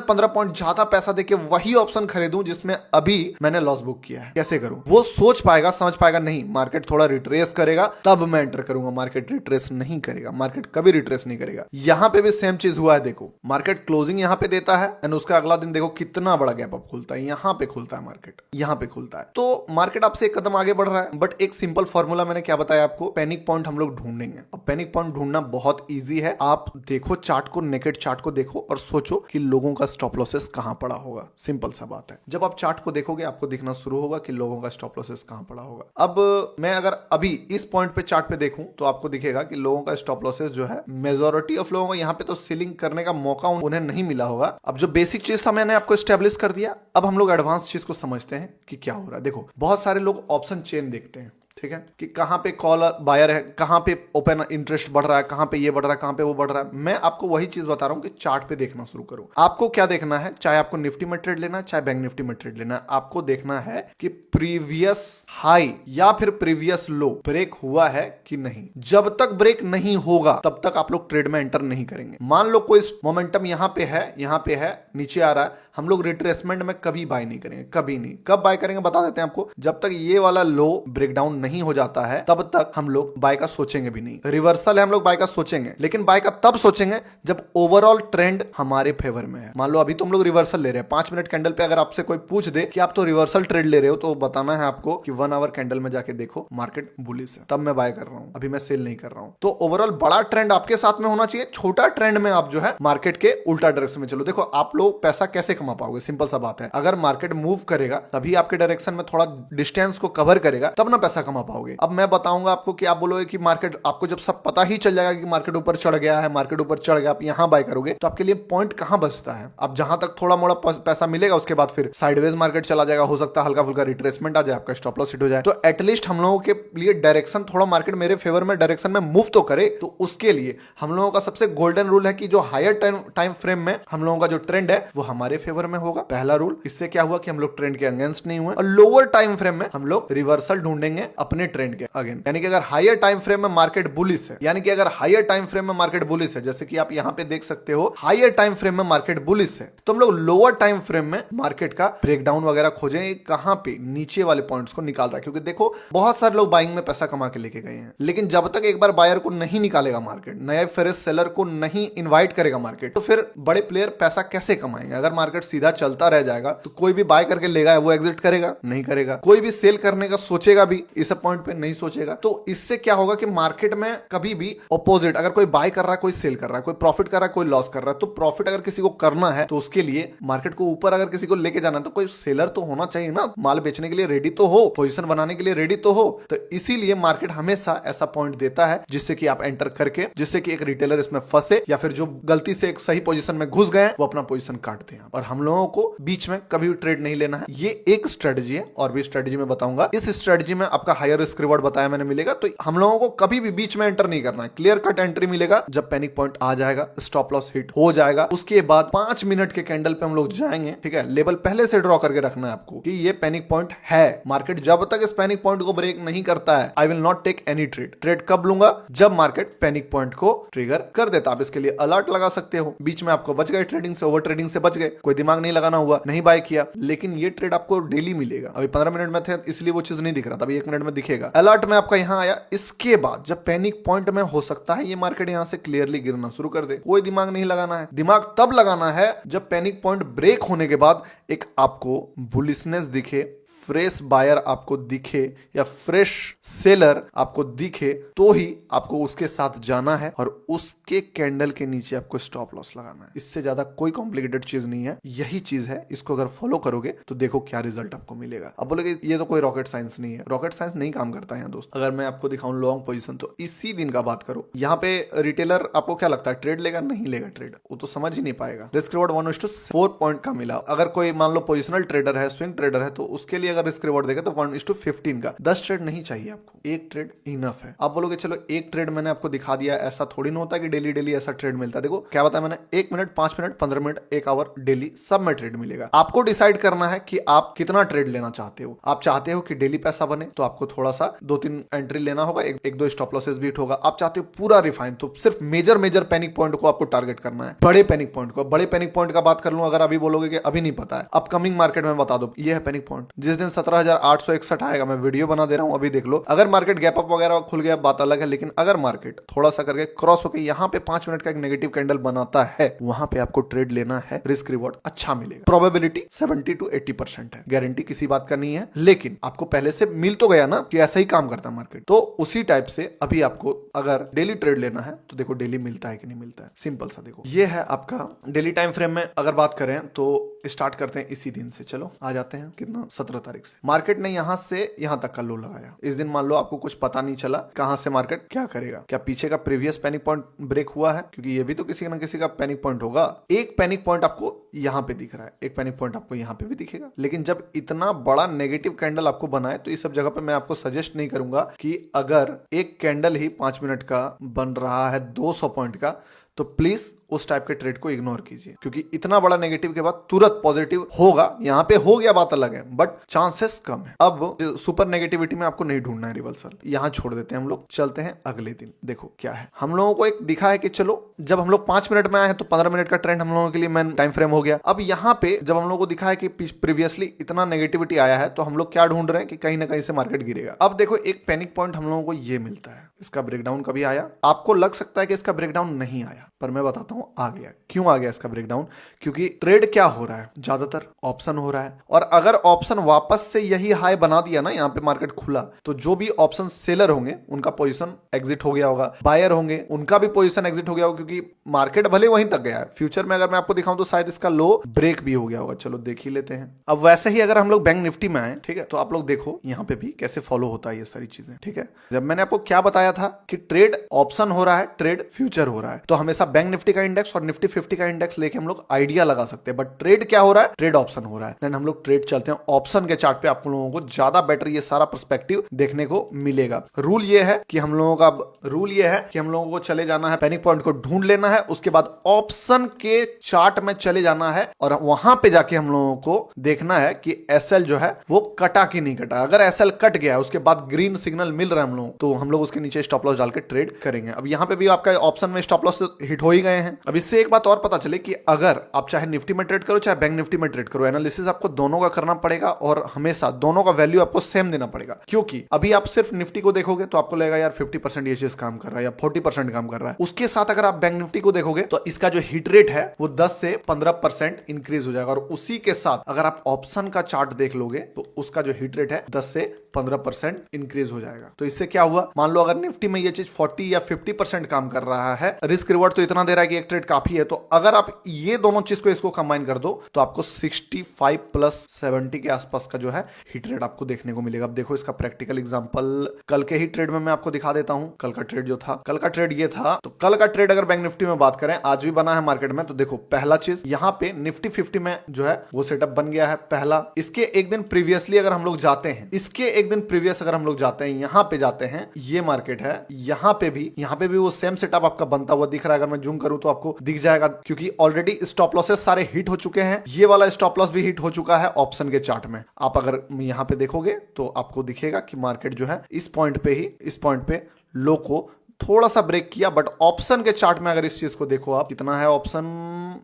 15 पॉइंट ज्यादा पैसा देके वही ऑप्शन खरीदूं जिसमें अभी मैंने लॉस बुक किया है? कैसे करूं? वो सोच पाएगा, समझ पाएगा नहीं, मार्केट थोड़ा रिट्रेस करेगा तब मैं एंटर करूंगा। मार्केट रिट्रेस नहीं करेगा, मार्केट कभी रिट्रेस नहीं करेगा। यहां पे भी सेम चीज हुआ है, देखो मार्केट क्लोजिंग यहां पे देता है एंड उसका अगला दिन देखो कितना बड़ा गैप अप खुलता है, यहां पे खुलता है मार्केट, यहां पे खुलता है। तो मार्केट आपसे एक कदम आगे बढ़ रहा है, बट एक सिंपल फॉर्मूला मैंने क्या बताया आपको, पैनिक पॉइंट हम लोग ढूंढेंगे। अब पैनिक पॉइंट ढूंढना बहुत ईजी है। आप देखो चार्ट को, नेकेड चार्ट को देखो और सोचो कि लोगों का स्टॉप लॉसेस कहां पड़ा होगा। सिंपल सा बात है। जब आप चार्ट को देखोगे आपको दिखना शुरू होगा कि लोगों का स्टॉप लॉसेस कहां पड़ा होगा। अब मैं अगर अभी इस पॉइंट पे चार्ट पे देखूं तो आपको दिखेगा कि लोगों का स्टॉप लॉसेस जो है, मेजॉरिटी ऑफ लोगों को यहाँ पे तो सेलिंग करने का मौका उन्हें नहीं मिला होगा। अब जो बेसिक चीज था मैंने आपको स्टेब्लिश कर दिया, अब हम लोग एडवांस चीज को समझते हैं कि क्या हो रहा है। देखो बहुत सारे लोग ऑप्शन चेन देखते हैं, ठीक है, कि कहां पे कॉल बायर है, कहां पे ओपन इंटरेस्ट बढ़ रहा है, कहां पे ये बढ़ रहा है, कहां पे वो बढ़ रहा है। मैं आपको वही चीज बता रहा हूं कि चार्ट पे देखना शुरू करो। आपको क्या देखना है, चाहे आपको निफ्टी में ट्रेड लेना है, चाहे बैंक निफ्टी में ट्रेड लेना है, आपको देखना है कि प्रीवियस हाई या फिर प्रीवियस लो ब्रेक हुआ है कि नहीं। जब तक ब्रेक नहीं होगा तब तक आप लोग ट्रेड में एंटर नहीं करेंगे। मान लो कोई मोमेंटम यहां पे है, यहां पे है, नीचे आ रहा है, हम लोग रिट्रेसमेंट में कभी बाय नहीं करेंगे, कभी नहीं। कब बाय करेंगे बता देते हैं आपको, जब तक ये वाला लो ब्रेकडाउन नहीं हो जाता है तब तक हम लोग बाय का सोचेंगे भी नहीं। रिवर्सल है, हम लोग बाय का सोचेंगे, लेकिन बाय का तब सोचेंगे जब ओवरऑल ट्रेंड हमारे फेवर में है। मान लो अभी तुम लोग रिवर्सल ले रहे हैं 5 मिनट कैंडल पे, अगर आपसे कोई पूछ दे कि आप तो रिवर्सल ट्रेड ले रहे हो, तो बताना है आपको कि 1 आवर कैंडल में जाके देखो मार्केट बुलिश है, तब मैं बाय कर रहा हूं, अभी मैं सेल नहीं कर रहा हूं। तो ओवरऑल बड़ा ट्रेंड आपके साथ में होना चाहिए, छोटा ट्रेंड में आप जो है मार्केट के उल्टा डायरेक्शन में चलो। देखो आप लोग पैसा कैसे कमा पाओगे, सिंपल सा बात है, अगर मार्केट मूव करेगा तभी आपके डायरेक्शन में थोड़ा डिस्टेंस को कवर करेगा, तब ना पैसा कमा पाओगे। अब मैं बताऊंगा आपको कि आप बोलोगे कि मार्केट, आपको जब सब पता ही चल जाएगा कि मार्केट ऊपर चढ़ गया है, मार्केट ऊपर चढ़ गया, आप यहां बाय करोगे तो आपके लिए पॉइंट कहां बचता है। अब जहां तक थोड़ा मोड़ा पैसा मिलेगा उसके बाद फिर साइडवेज मार्केट चला जाएगा, हो सकता है हल्का फुल्का रिट्रेसमेंट आ जाए, आपका स्टॉप लॉस हिट हो जाए। तो एटलीस्ट हम लोगों के लिए डायरेक्शन, थोड़ा मार्केट मेरे फेवर में डायरेक्शन में मूव तो करे। तो उसके लिए हम लोगों का सबसे गोल्डन रूल है कि जो हायर टाइम फ्रेम में हम लोगों का जो ट्रेंड है वो हमारे फेवर में होगा, पहला रूल। इससे क्या हुआ कि हम लोग ट्रेंड के अगेंस्ट नहीं हुए। और लोअर टाइम फ्रेम में हम लोग रिवर्सल ढूंढेंगे अपने ट्रेंड के अगेन, यानी कि अगर हायर टाइम फ्रेम में मार्केट बुलिश है, यानी कि अगर हायर टाइम फ्रेम में मार्केट बुलिश है, जैसे कि आप यहां पे देख सकते हो हायर टाइम फ्रेम में मार्केट बुलिश है, तो हम लोग लोअर टाइम फ्रेम में मार्केट का ब्रेकडाउन वगैरह खोजेंगे, कहां पे नीचे वाले पॉइंट्स को निकाल रहा है। क्योंकि देखो बहुत सारे लोग बाइंग में पैसा कमा के लेके गए हैं, लेकिन जब तक एक बार बायर को नहीं निकालेगा मार्केट, नए फ्रेश सेलर को नहीं इन्वाइट करेगा मार्केट, तो फिर बड़े प्लेयर पैसा कैसे कमाएंगे। अगर मार्केट सीधा चलता रह जाएगा तो कोई भी बाय करके लेगा वो एग्जिट करेगा नहीं करेगा, कोई भी सेल करने का सोचेगा भी इस पॉइंट पे नहीं सोचेगा। तो इससे क्या होगा कि मार्केट में कभी भी ऑपोजिट, अगर कोई बाय कर रहा है, कोई सेल कर रहा है, कोई प्रॉफिट कर रहा है, कोई लॉस कर रहा है, तो प्रॉफिट अगर किसी को करना है तो उसके लिए मार्केट को ऊपर अगर किसी को लेके जाना है तो कोई सेलर तो होना चाहिए ना, माल बेचने के लिए रेडी तो हो, पोजीशन बनाने के लिए रेडी तो हो। तो इसीलिए मार्केट हमेशा ऐसा पॉइंट देता है जिससे कि आप एंटर करके, जिससे कि एक रिटेलर इसमें फंसे या फिर जो गलती से एक सही पोजीशन में घुस गए वो अपना पोजीशन काट दें। और हम लोगों को बीच में कभी भी ट्रेड नहीं लेना है। ये एक स्ट्रेटजी है, और भी स्ट्रेटजी में बताऊंगा। इस स्ट्रेटजी में आपका हायर रिस्क रिवॉर्ड बताया मैंने मिलेगा। तो हम लोगों को कभी भी बीच में एंटर नहीं करना है, क्लियर कट एंट्री मिलेगा जब पैनिक पॉइंट आ जाएगा, स्टॉप लॉस हिट हो जाएगा। उसके बाद 5 मिनट के कैंडल पे हम लोग जाएंगे, ठीक है, लेवल पहले से ड्रॉ करके रखना है आपको कि ये पैनिक पॉइंट है। मार्केट जब तक इस पैनिक पॉइंट को ब्रेक नहीं करता है, I will not take any trade. Trade कब लूंगा, जब मार्केट पैनिक पॉइंट को ट्रिगर कर देता। आप इसके लिए अलर्ट लगा सकते हो। बीच में आपको बच गए ट्रेडिंग से, ओवर ट्रेडिंग से बच गए, कोई दिमाग नहीं लगाना हुआ, नहीं बाय किया, लेकिन ये ट्रेड आपको डेली मिलेगा। अभी 15 मिनट में थे इसलिए वो चीज नहीं दिख रहा था, अभी 1 मिनट में दिखेगा, अलर्ट में आपका यहाँ आया, इसके बाद जब पैनिक पॉइंट में हो सकता है ये मार्केट यहाँ से क्लियरली गिरना शुरू कर दे। कोई दिमाग नहीं लगाना है, दिमाग तब लगाना है जब पैनिक पॉइंट ब्रेक होने के बाद एक आपको बुलिशनेस दिखे, फ्रेश बायर आपको दिखे या फ्रेश सेलर आपको दिखे, तो ही आपको उसके साथ जाना है और उसके कैंडल के नीचे आपको स्टॉप लॉस लगाना है। इससे ज्यादा कोई कॉम्प्लिकेटेड चीज नहीं है, यही चीज है। इसको अगर फॉलो करोगे तो देखो क्या रिजल्ट आपको मिलेगा। अब बोलोगे ये तो कोई रॉकेट साइंस नहीं है, रॉकेट साइंस नहीं काम करता है दोस्त। अगर मैं आपको दिखाऊं लॉन्ग पोजीशन, तो इसी दिन का बात करो, यहाँ पे रिटेलर आपको क्या लगता है ट्रेड लेगा? नहीं लेगा ट्रेड, वो तो समझ ही नहीं पाएगा। रिस्क रिवॉर्ड 1:4 पॉइंट का मिला। अगर कोई मान लो पोजिशनल ट्रेडर है, स्विंग ट्रेडर है, तो उसके लिए अगर रिस्क रिवॉर्ड देगा तो 1:15 का। 10 ट्रेड नहीं चाहिए आपको, एक ट्रेड इनफ है। आप बोलोगे चलो एक ट्रेड मैंने आपको दिखा दिया, ऐसा थोड़ी ना होता कि डेली डेली ऐसा ट्रेड मिलता है। देखो क्या बताया मैंने, 1 minute, 5 minute, 15 minute, 1 hour daily सब में ट्रेड मिलेगा। आपको डिसाइड करना है कि आप कितना ट्रेड लेना चाहते हो। आप चाहते हो कि डेली पैसा बने तो आपको थोड़ा सा 2-3 एंट्री लेना होगा, एक दो स्टॉप लॉसेस भी हिट होगा। आप चाहते हो पूरा रिफाइन, तो सिर्फ मेजर पैनिक पॉइंट को आपको टारगेट करना है, बड़े पैनिक पॉइंट को। बड़े पैनिक पॉइंट का बात कर लूं, अगर अभी बोलोगे कि अभी नहीं पता है, अपकमिंग मार्केट में बता दो, ये है पैनिक पॉइंट। जिस दिन 17,861 आएगा, मैं वीडियो बना दे रहा हूं, अभी देख लो। अगर मार्केट गैप अप वगैरह खुल गया बात अलग है, लेकिन अगर मार्केट थोड़ा सा करके क्रॉस होकर यहाँ पे 5 मिनट का एक नेगेटिव कैंडल बनाता है, वहां पे आपको ट्रेड लेना है, रिस्क रिवॉर्ड अच्छा मिलेगा। प्रोबेबिलिटी 70 to 80% है, गारंटी किसी बात का नहीं है, लेकिन आपको पहले से मिल तो गया ना कि ऐसा ही काम करता है मार्केट। तो उसी टाइप से अभी आपको अगर डेली ट्रेड लेना है तो देखो डेली मिलता है कि नहीं मिलता है, सिंपल सा देखो। ये है आपका डेली टाइम फ्रेम में अगर बात करें तो स्टार्ट करते हैं इसी दिन से। चलो आ जाते हैं कितना, 17 तारीख से मार्केट ने यहां से यहां तक का लो लगाया। इस दिन मान लो आपको कुछ पता नहीं चला कहां से मार्केट क्या करेगा, क्या पीछे का प्रीवियस पैनिक पॉइंट ब्रेक हुआ है, क्योंकि ये भी तो किसी ना किसी का पैनिक पॉइंट होगा। एक पैनिक पॉइंट आपको यहां पे दिख रहा है, एक पैनिक पॉइंट आपको यहां पे भी दिखेगा, लेकिन जब इतना बड़ा नेगेटिव कैंडल आपको बनाए तो इस सब जगह पे मैं आपको सजेस्ट नहीं करूंगा कि अगर एक कैंडल ही 5 मिनट का बन रहा है 200 पॉइंट का, तो प्लीज उस टाइप के ट्रेड को इग्नोर कीजिए, क्योंकि इतना बड़ा नेगेटिव के बाद तुरंत पॉजिटिव होगा। यहां पे हो गया बात अलग है, बट चांसेस कम है। अब सुपर नेगेटिविटी में आपको नहीं ढूंढना है रिवर्सल, यहां छोड़ देते हैं हम लोग, चलते हैं अगले दिन। देखो क्या है, हम लोगों को एक दिखा है कि चलो जब हम लोग 5 मिनट में आए हैं तो 15 मिनट का ट्रेंड हम लोगों के लिए मैन टाइम फ्रेम हो गया। अब यहाँ पे जब हम लोगों को दिखा है कि प्रीवियसली इतना नेगेटिविटी आया है, तो हम लोग क्या ढूंढ रहे हैं कि कहीं ना कहीं से मार्केट गिरेगा। अब देखो एक पैनिक पॉइंट हम लोगों को ये मिलता है, इसका ब्रेकडाउन कभी आया? आपको लग सकता है कि इसका ब्रेकडाउन नहीं आया, पर मैं बताता हूं आ गया। क्यों आ गया इसका ब्रेकडाउन? क्योंकि ट्रेड क्या हो रहा है, ज्यादातर ऑप्शन हो रहा है, और अगर ऑप्शन वापस से यही हाई बना दिया ना, यहाँ पे मार्केट खुला, तो जो भी ऑप्शन सेलर होंगे उनका पोजीशन एग्जिट हो गया होगा, बायर होंगे उनका भी पोजीशन एग्जिट हो गया होगा, क्योंकि मार्केट भले वहीं तक गया है। फ्यूचर में अगर मैं आपको दिखाऊं तो शायद इसका लो ब्रेक भी हो गया होगा। चलो देख ही लेते हैं। अब वैसे ही अगर हम लोग बैंक निफ्टी में आए, ठीक है, तो आप लोग देखो यहाँ पे भी कैसे फॉलो होता है ये सारी चीजें, ठीक है। जब मैंने आपको क्या बताया था कि ट्रेड ऑप्शन हो रहा है, ट्रेड फ्यूचर हो रहा है, तो हमेशा बैंक निफ्टी का इंडेक्स और निफ्टी 50 का इंडेक्स लेके हम लोग आइडिया लगा सकते हैं, बट ट्रेड क्या हो रहा है, ट्रेड ऑप्शन हो रहा है। देन हम लोग ट्रेड चलते हैं ऑप्शन के चार्ट पे, आप लोगों को ज्यादा बेटर ये सारा पर्सपेक्टिव देखने को मिलेगा। रूल ये है कि हम लोगों को चले जाना है, पैनिक पॉइंट को ढूंढ लेना है, उसके बाद ऑप्शन के चार्ट में चले जाना है और वहां पे जाके हम लोगों को देखना है कि एसएल जो है वो कटा कि नहीं कटा। अगर एसएल कट गया, उसके बाद ग्रीन सिग्नल मिल रहा है हम लोग, तो हम लोग उसके नीचे स्टॉप लॉस डाल के ट्रेड करेंगे। अब यहाँ पे भी आपका ऑप्शन में स्टॉप लॉस हिट हो ही गए हैं। अब इससे एक बात और पता चले कि अगर आप चाहे निफ्टी में ट्रेड करो चाहे बैंक निफ्टी में ट्रेड करो, एनालिसिस आपको दोनों का करना पड़ेगा और हमेशा दोनों का वैल्यू आपको सेम देना पड़ेगा। क्योंकि अभी आप सिर्फ निफ्टी को देखोगे तो आपको लगेगा यार 50% ये चीज काम कर रहा है या 40% काम कर रहा है। उसके साथ अगर आप बैंक निफ्टी को देखोगे तो इसका जो हिट रेट है वो 10 से 15% इंक्रीज हो जाएगा, और उसी के साथ अगर आप ऑप्शन का चार्ट देख लोगे तो उसका जो हिट रेट है 10 से 15% इंक्रीज हो जाएगा। तो इससे क्या हुआ, मान लो अगर निफ्टी में ये चीज 40 या 50% काम कर रहा है, रिस्क रिवॉर्ड तो इतना दे रहा है कि एक ट्रेड काफी है, तो अगर आप ये दोनों चीज को इसको कंबाइन कर दो तो आपको 65 प्लस 70 के आसपास का जो है हिट रेट आपको देखने को मिलेगा। अब देखो इसका प्रैक्टिकल एग्जांपल कल के ही ट्रेड में मैं आपको दिखा देता हूं। कल का ट्रेड जो था, कल का ट्रेड ये था, तो कल का ट्रेड अगर बैंक निफ्टी में बात करें, आज भी बना है मार्केट में, तो देखो पहला चीज यहाँ पे निफ्टी 50 में जो है वो सेटअप बन गया है पहला। इसके एक दिन प्रीवियसली अगर हम लोग जाते हैं, इसके एक दिन प्रीवियस अगर हम लोग जाते हैं, यहाँ पे जाते हैं, ये मार्केट है, यहाँ पे भी वो सेम सेटअप आपका बनता हुआ दिख रहा है। अगर मैं जूम करूं तो आपको दिख जाएगा, क्योंकि ऑलरेडी स्टॉप लॉसेस सारे हिट हो चुके हैं। ये वाला स्टॉप लॉस भी हिट हो चुका है ऑप्शन के चार्ट में। आप अगर यहाँ पे देखोगे तो आपको दिखेगा कि मार्केट जो है इस पॉइंट पे लो को थोड़ा सा ब्रेक किया, बट ऑप्शन के चार्ट में अगर इस चीज को देखो आप, कितना है ऑप्शन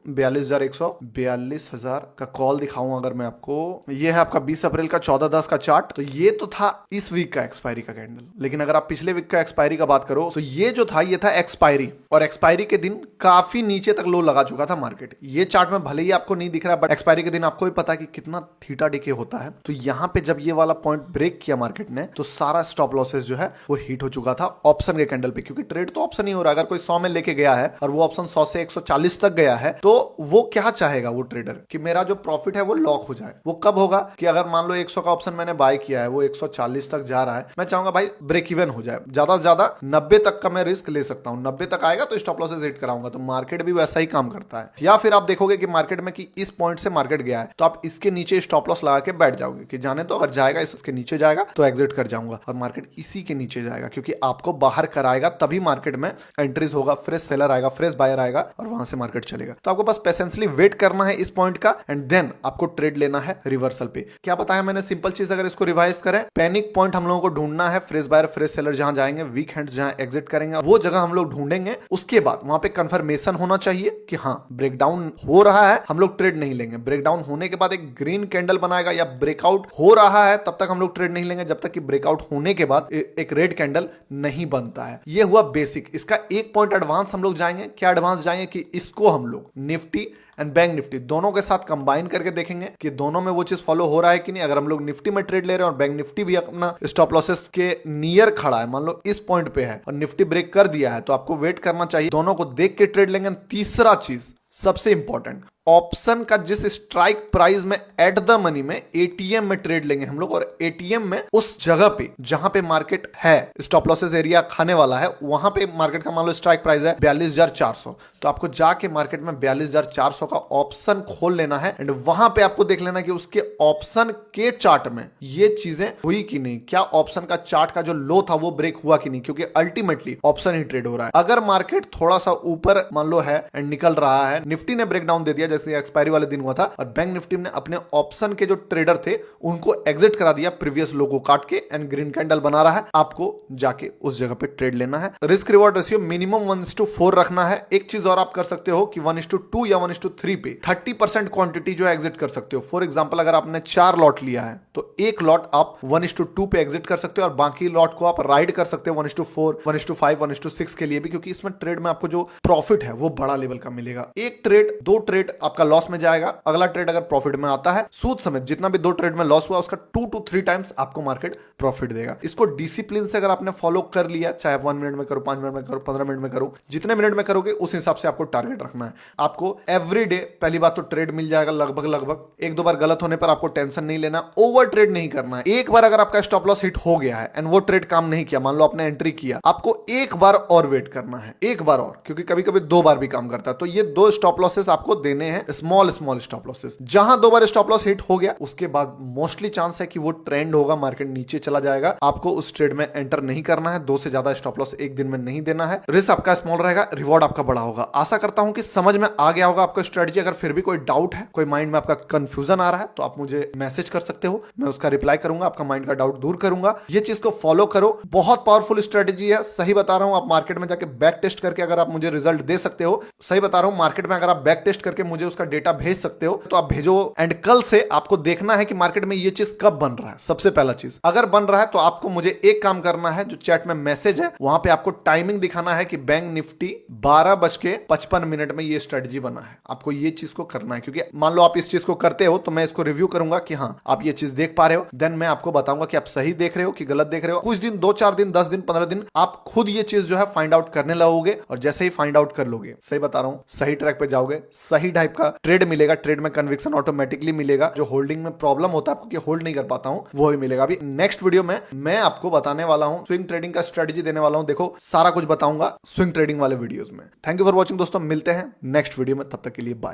42,142,000 का कॉल दिखाऊं अगर मैं आपको, ये है आपका 20 अप्रैल का 14/10 का चार्ट। तो ये तो था इस वीक का एक्सपायरी का कैंडल, लेकिन अगर आप पिछले वीक का एक्सपायरी का बात करो तो ये जो था ये था एक्सपायरी, और एक्सपायरी के दिन काफी नीचे तक लो लगा चुका था मार्केट। ये चार्ट में भले ही आपको नहीं दिख रहा, बट एक्सपायरी के दिन आपको भी पता है कि कितना थीटा डीके होता है। तो यहां पे जब ये वाला पॉइंट ब्रेक किया मार्केट ने, तो सारा स्टॉप लॉसेस जो है वो हिट हो चुका था ऑप्शन के कैंडल पे, क्योंकि ट्रेड तो ऑप्शन ही हो रहा है। अगर कोई 100 में लेके गया है और वो ऑप्शन 100 से 140 तक गया है, तो वो क्या चाहेगा वो ट्रेडर कि मेरा जो प्रॉफिट है वो लॉक हो जाए। वो कब होगा कि अगर मान लो 100 का ऑप्शन मैंने बाय किया है, वो 140 तक जा रहा है, मैं चाहूंगा भाई ब्रेक इवन हो जाए, ज्यादा से ज्यादा 90 तक का मैं रिस्क ले सकता हूं, 90 तक आएगा तो स्टॉप लॉसेस हिट कराऊंगा। तो मार्केट भी वैसा ही काम करता है। या फिर आप देखोगे कि मार्केट में कि इस पॉइंट से मार्केट गया है, तो आप इसके नीचे स्टॉप लॉस लगा के बैठ जाओगे कि जाने तो अगर जाएगा इसके नीचे जाएगा तो एग्जिट कर जाऊंगा, और मार्केट इसी के नीचे जाएगा क्योंकि आपको बाहर कराएगा, तभी मार्केट में एंट्रीज होगा, फ्रेश सेलर आएगा, फ्रेश बायर आएगा और वहां से मार्केट चलेगा। तो आपको बस पेशेंसली वेट करना है इस पॉइंट का, एंड देन आपको ट्रेड लेना है रिवर्सल पे। क्या बताया मैंने सिंपल चीज, अगर इसको रिवाइज करें, पैनिक पॉइंट हम लोगों को ढूंढना है, फ्रेश बायर फ्रेश सेलर जहां जाएंगे, वीक हैंड्स जहां एग्जिट करेंगे, वो जगह हम लोग ढूंढेंगे। उसके बाद वहां पे कंफर्मेशन होना चाहिए कि हाँ ब्रेकडाउन हो रहा है, हम लोग ट्रेड नहीं लेंगे। ब्रेकडाउन होने के बाद एक ग्रीन कैंडल बनाएगा, या ब्रेकआउट हो रहा है तब तक हम लोग ट्रेड नहीं लेंगे जब तक कि ब्रेकआउट होने के बाद एक रेड कैंडल नहीं बनता है। ये हुआ बेसिक। इसका एक पॉइंट एडवांस हम लोग जाएंगे। क्या एडवांस जाएंगे कि इसको हम लोग निफ्टी एंड बैंक निफ्टी दोनों के साथ कंबाइन करके देखेंगे कि दोनों में वो चीज फॉलो हो रहा है कि नहीं। अगर हम लोग निफ्टी में ट्रेड ले रहे हैं और बैंक निफ्टी भी अपना स्टॉप लॉसेस के नियर खड़ा है, मान लो इस पॉइंट पे है और निफ्टी ब्रेक कर दिया है, तो आपको वेट करना चाहिए, दोनों को देख के ट्रेड लेंगे। तीसरा चीज सबसे इंपॉर्टेंट, ऑप्शन का जिस स्ट्राइक प्राइस में एट द मनी में एटीएम में ट्रेड लेंगे हम लोग, और एटीएम में उस जगह पे जहां पे मार्केट है, स्टॉप लॉसेस एरिया खाने वाला है, वहां पे मार्केट का मान लो स्ट्राइक प्राइस है 42,400, तो आपको जाके मार्केट में 42,400 का ऑप्शन खोल लेना है, एंड वहां पे आपको देख लेना कि उसके ऑप्शन के चार्ट में ये चीजें हुई कि नहीं, क्या ऑप्शन का चार्ट का जो लो था वो ब्रेक हुआ कि नहीं, क्योंकि अल्टीमेटली ऑप्शन ही ट्रेड हो रहा है। अगर मार्केट थोड़ा सा ऊपर मान लो है एंड निकल रहा है, निफ्टी ने ब्रेकडाउन दे दिया जैसे एक्सपायरी वाले दिन हुआ था, और बैंक निफ्टी ने अपने ऑप्शन के जो ट्रेडर थे उनको एग्जिट करा दिया प्रीवियस लो को काट के, एंड ग्रीन कैंडल बना रहा है, आपको जाके उस जगह पे ट्रेड लेना है। रिस्क रिवॉर्ड रेशियो मिनिमम 1:4 रखना है। एक चीज और आप कर सकते हो कि 1:2 या 1:3 पे 30% क्वांटिटी जो एग्जिट कर सकते हो। फॉर एग्जांपल अगर आपने 4 लॉट लिया है तो एक लॉट आप 1:2 पे एग्जिट कर सकते हो, और बाकी लॉट को आप राइड कर सकते हो 1:4, 1:5, 1:6 के लिए भी, क्योंकि इसमें ट्रेड में आपको जो प्रॉफिट है वो बड़ा लेवल का मिलेगा। एक ट्रेड, दो ट्रेड आपका लॉस में जाएगा, अगला ट्रेड अगर प्रॉफिट में आता है, सूद समेत जितना भी 2 ट्रेड में लॉस हुआ उसका 2 to 3 टाइम्स आपको मार्केट प्रॉफिट देगा। इसको डिसिप्लिन से अगर आपने फॉलो कर लिया, चाहे 1 मिनट में करो, 5 मिनट में करो, 15 मिनट में करो, जितने मिनट में करोगे उस हिसाब से आपको टारगेट रखना है। आपको एवरी डे पहली बात तो ट्रेड मिल जाएगा लगभग। एक दो बार गलत होने पर आपको टेंशन नहीं लेना, ओवर ट्रेड नहीं करना है। एक बार अगर आपका स्टॉप लॉस हिट हो गया है एंड वो ट्रेड काम नहीं किया, मान लो आपने एंट्री किया, आपको एक बार और वेट करना है, एक बार और, क्योंकि कभी कभी 2 बार भी काम करता है। तो ये 2 स्टॉप लॉसेस आपको देने हैं, स्मॉल स्टॉप लॉसेस। जहां 2 बार स्टॉप लॉस हिट हो गया उसके बाद मोस्टली चांस है कि वो ट्रेंड होगा, मार्केट नीचे चला जाएगा, आपको उस ट्रेड में एंटर नहीं करना है। 2 से ज्यादा स्टॉप लॉस एक दिन में नहीं देना है। रिस्क आपका स्मॉल रहेगा, रिवॉर्ड आपका बड़ा होगा। आशा करता हूं कि समझ में आ गया होगा आपको स्ट्रेटजी। अगर फिर भी कोई डाउट है, कोई माइंड में आपका कंफ्यूजन आ रहा है, तो आप मुझे मैसेज कर सकते हो, मैं उसका रिप्लाई करूंगा, आपका माइंड का डाउट दूर करूंगा। ये चीज को फॉलो करो, बहुत पावरफुल स्ट्रेटजी है, सही बता रहा हूं। आप मार्केट में जाके बैक टेस्ट करके अगर आप मुझे रिजल्ट दे सकते हो, सही बता रहा हूं, मार्केट में अगर आप बैक टेस्ट करके मुझे उसका डेटा भेज सकते हो तो आप भेजो। एंड कल से आपको देखना है कि मार्केट में ये चीज कब बन रहा है। सबसे पहला चीज, अगर बन रहा है तो आपको मुझे एक काम करना है, जो चैट में मैसेज है वहां पे आपको टाइमिंग दिखाना है कि बैंक निफ्टी 12:55 में ये स्ट्रेटजी बना है। आपको ये चीज को करना है, क्योंकि मान लो आप इस चीज को करते हो तो मैं इसको रिव्यू करूंगा कि हाँ आप ये चीज देख पा रहे हो, देन मैं आपको बताऊंगा कि आप सही देख रहे हो कि गलत देख रहे हो। कुछ दिन, 2-4 दिन, 10 दिन, 15 दिन आप खुद ये चीज जो है फाइंड आउट करने लगोगे, और जैसे ही फाइंड आउट कर लोगे, सही बता रहा हूं, सही ट्रैक पे जाओगे, सही टाइप का ट्रेड मिलेगा, ट्रेड में कन्विक्शन ऑटोमेटिकली मिलेगा। जो होल्डिंग में प्रॉब्लम होता है आपको कि होल्ड नहीं कर पाता हूं, वो भी मिलेगा। अभी नेक्स्ट वीडियो में मैं आपको बताने वाला हूं, स्विंग ट्रेडिंग का स्ट्रेटजी देने वाला हूं। देखो सारा कुछ बताऊंगा स्विंग ट्रेडिंग वाले वीडियोस में। थैंक यू फॉर वॉचिंग दोस्तों, मिलते हैं नेक्स्ट वीडियो में, तब तक के लिए बाय।